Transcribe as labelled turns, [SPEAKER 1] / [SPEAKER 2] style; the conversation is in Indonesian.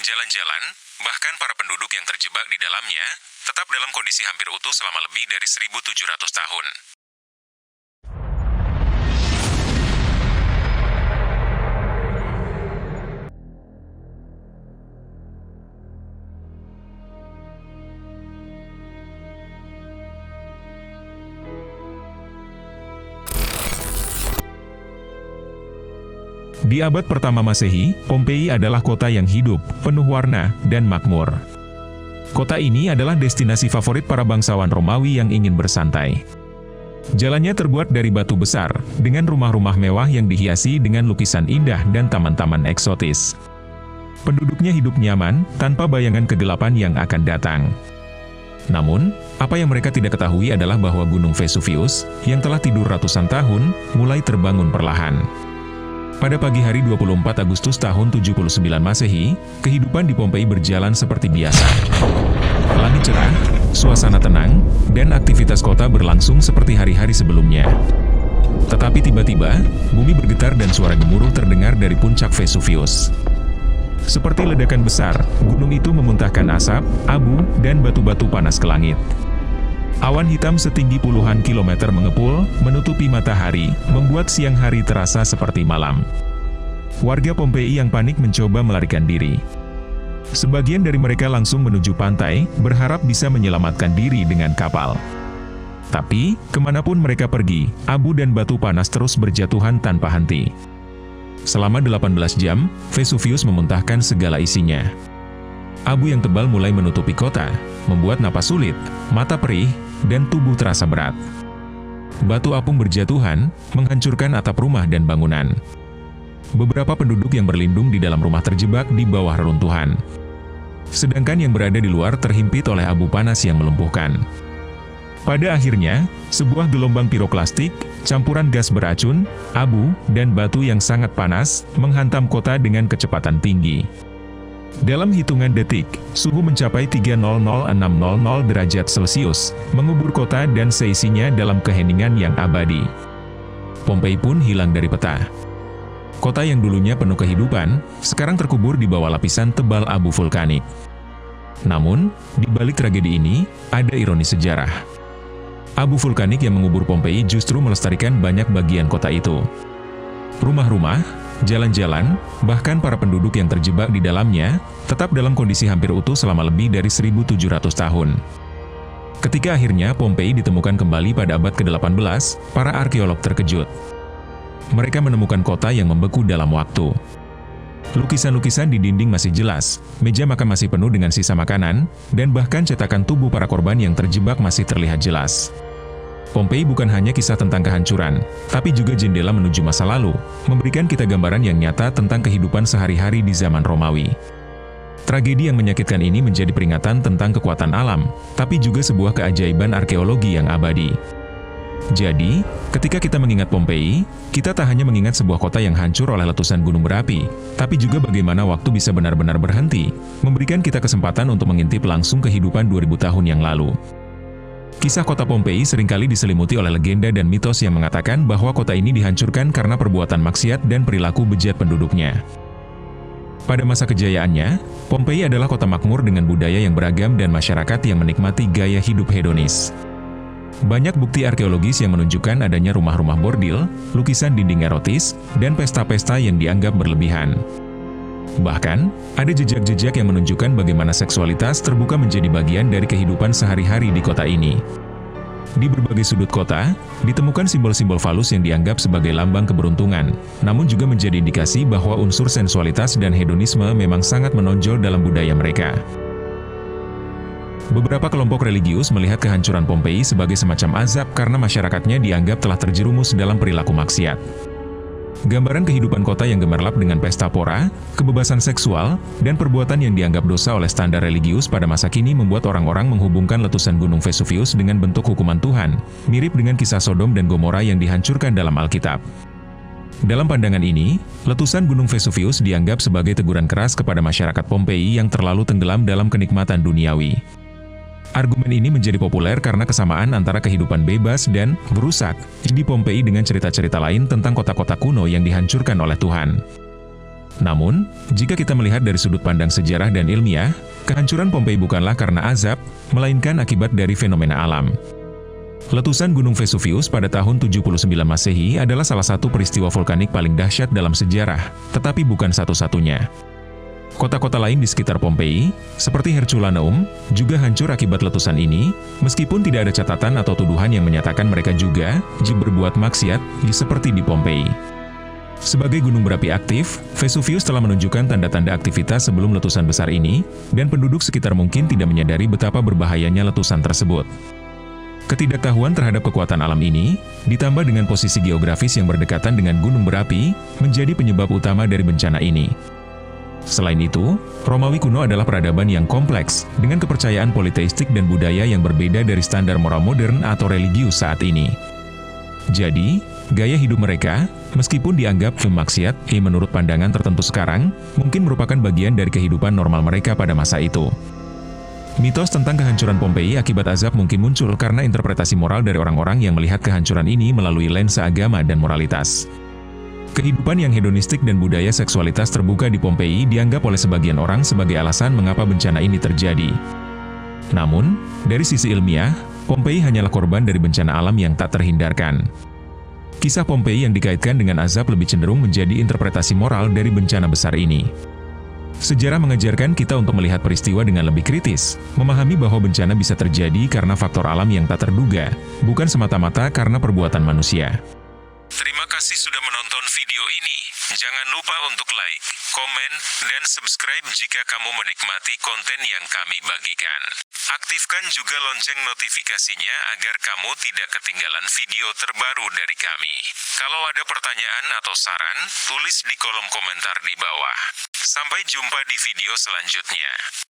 [SPEAKER 1] Jalan-jalan, bahkan para penduduk yang terjebak di dalamnya, tetap dalam kondisi hampir utuh selama lebih dari 1.700 tahun.
[SPEAKER 2] Di abad pertama Masehi, Pompei adalah kota yang hidup, penuh warna, dan makmur. Kota ini adalah destinasi favorit para bangsawan Romawi yang ingin bersantai. Jalannya terbuat dari batu besar, dengan rumah-rumah mewah yang dihiasi dengan lukisan indah dan taman-taman eksotis. Penduduknya hidup nyaman, tanpa bayangan kegelapan yang akan datang. Namun, apa yang mereka tidak ketahui adalah bahwa Gunung Vesuvius, yang telah tidur ratusan tahun, mulai terbangun perlahan. Pada pagi hari 24 Agustus tahun 79 Masehi, kehidupan di Pompei berjalan seperti biasa. Langit cerah, suasana tenang, dan aktivitas kota berlangsung seperti hari-hari sebelumnya. Tetapi tiba-tiba, bumi bergetar dan suara gemuruh terdengar dari puncak Vesuvius. Seperti ledakan besar, gunung itu memuntahkan asap, abu, dan batu-batu panas ke langit. Awan hitam setinggi puluhan kilometer mengepul, menutupi matahari, membuat siang hari terasa seperti malam. Warga Pompei yang panik mencoba melarikan diri. Sebagian dari mereka langsung menuju pantai, berharap bisa menyelamatkan diri dengan kapal. Tapi, kemanapun mereka pergi, abu dan batu panas terus berjatuhan tanpa henti. Selama 18 jam, Vesuvius memuntahkan segala isinya. Abu yang tebal mulai menutupi kota, membuat napas sulit, mata perih, dan tubuh terasa berat. Batu apung berjatuhan, menghancurkan atap rumah dan bangunan. Beberapa penduduk yang berlindung di dalam rumah terjebak di bawah reruntuhan. Sedangkan yang berada di luar terhimpit oleh abu panas yang melumpuhkan. Pada akhirnya, sebuah gelombang piroklastik, campuran gas beracun, abu, dan batu yang sangat panas, menghantam kota dengan kecepatan tinggi. Dalam hitungan detik, suhu mencapai 300,600 derajat Celcius, mengubur kota dan seisinya dalam keheningan yang abadi. Pompei pun hilang dari peta. Kota yang dulunya penuh kehidupan, sekarang terkubur di bawah lapisan tebal abu vulkanik. Namun, di balik tragedi ini, ada ironi sejarah. Abu vulkanik yang mengubur Pompei justru melestarikan banyak bagian kota itu. Rumah-rumah, jalan-jalan, bahkan para penduduk yang terjebak di dalamnya, tetap dalam kondisi hampir utuh selama lebih dari 1.700 tahun. Ketika akhirnya Pompei ditemukan kembali pada abad ke-18, para arkeolog terkejut. Mereka menemukan kota yang membeku dalam waktu. Lukisan-lukisan di dinding masih jelas, meja makan masih penuh dengan sisa makanan, dan bahkan cetakan tubuh para korban yang terjebak masih terlihat jelas. Pompei bukan hanya kisah tentang kehancuran, tapi juga jendela menuju masa lalu, memberikan kita gambaran yang nyata tentang kehidupan sehari-hari di zaman Romawi. Tragedi yang menyakitkan ini menjadi peringatan tentang kekuatan alam, tapi juga sebuah keajaiban arkeologi yang abadi. Jadi, ketika kita mengingat Pompei, kita tak hanya mengingat sebuah kota yang hancur oleh letusan gunung berapi, tapi juga bagaimana waktu bisa benar-benar berhenti, memberikan kita kesempatan untuk mengintip langsung kehidupan 2000 tahun yang lalu. Kisah kota Pompei seringkali diselimuti oleh legenda dan mitos yang mengatakan bahwa kota ini dihancurkan karena perbuatan maksiat dan perilaku bejat penduduknya. Pada masa kejayaannya, Pompei adalah kota makmur dengan budaya yang beragam dan masyarakat yang menikmati gaya hidup hedonis. Banyak bukti arkeologis yang menunjukkan adanya rumah-rumah bordil, lukisan dinding erotis, dan pesta-pesta yang dianggap berlebihan. Bahkan, ada jejak-jejak yang menunjukkan bagaimana seksualitas terbuka menjadi bagian dari kehidupan sehari-hari di kota ini. Di berbagai sudut kota, ditemukan simbol-simbol falus yang dianggap sebagai lambang keberuntungan, namun juga menjadi indikasi bahwa unsur sensualitas dan hedonisme memang sangat menonjol dalam budaya mereka. Beberapa kelompok religius melihat kehancuran Pompei sebagai semacam azab karena masyarakatnya dianggap telah terjerumus dalam perilaku maksiat. Gambaran kehidupan kota yang gemerlap dengan pesta pora, kebebasan seksual, dan perbuatan yang dianggap dosa oleh standar religius pada masa kini membuat orang-orang menghubungkan letusan Gunung Vesuvius dengan bentuk hukuman Tuhan, mirip dengan kisah Sodom dan Gomora yang dihancurkan dalam Alkitab. Dalam pandangan ini, letusan Gunung Vesuvius dianggap sebagai teguran keras kepada masyarakat Pompei yang terlalu tenggelam dalam kenikmatan duniawi. Argumen ini menjadi populer karena kesamaan antara kehidupan bebas dan berusak di Pompei dengan cerita-cerita lain tentang kota-kota kuno yang dihancurkan oleh Tuhan. Namun, jika kita melihat dari sudut pandang sejarah dan ilmiah, kehancuran Pompei bukanlah karena azab, melainkan akibat dari fenomena alam. Letusan Gunung Vesuvius pada tahun 79 Masehi adalah salah satu peristiwa vulkanik paling dahsyat dalam sejarah, tetapi bukan satu-satunya. Kota-kota lain di sekitar Pompei, seperti Herculaneum, juga hancur akibat letusan ini, meskipun tidak ada catatan atau tuduhan yang menyatakan mereka juga berbuat maksiat, seperti di Pompei. Sebagai gunung berapi aktif, Vesuvius telah menunjukkan tanda-tanda aktivitas sebelum letusan besar ini, dan penduduk sekitar mungkin tidak menyadari betapa berbahayanya letusan tersebut. Ketidaktahuan terhadap kekuatan alam ini, ditambah dengan posisi geografis yang berdekatan dengan gunung berapi, menjadi penyebab utama dari bencana ini. Selain itu, Romawi kuno adalah peradaban yang kompleks, dengan kepercayaan politeistik dan budaya yang berbeda dari standar moral modern atau religius saat ini. Jadi, gaya hidup mereka, meskipun dianggap maksiat, menurut pandangan tertentu sekarang, mungkin merupakan bagian dari kehidupan normal mereka pada masa itu. Mitos tentang kehancuran Pompei akibat azab mungkin muncul karena interpretasi moral dari orang-orang yang melihat kehancuran ini melalui lensa agama dan moralitas. Kehidupan yang hedonistik dan budaya seksualitas terbuka di Pompei dianggap oleh sebagian orang sebagai alasan mengapa bencana ini terjadi. Namun, dari sisi ilmiah, Pompei hanyalah korban dari bencana alam yang tak terhindarkan. Kisah Pompei yang dikaitkan dengan azab lebih cenderung menjadi interpretasi moral dari bencana besar ini. Sejarah mengajarkan kita untuk melihat peristiwa dengan lebih kritis, memahami bahwa bencana bisa terjadi karena faktor alam yang tak terduga, bukan semata-mata karena perbuatan manusia.
[SPEAKER 1] Terima kasih sudah menonton video ini. Jangan lupa untuk like, komen, dan subscribe jika kamu menikmati konten yang kami bagikan. Aktifkan juga lonceng notifikasinya agar kamu tidak ketinggalan video terbaru dari kami. Kalau ada pertanyaan atau saran, tulis di kolom komentar di bawah. Sampai jumpa di video selanjutnya.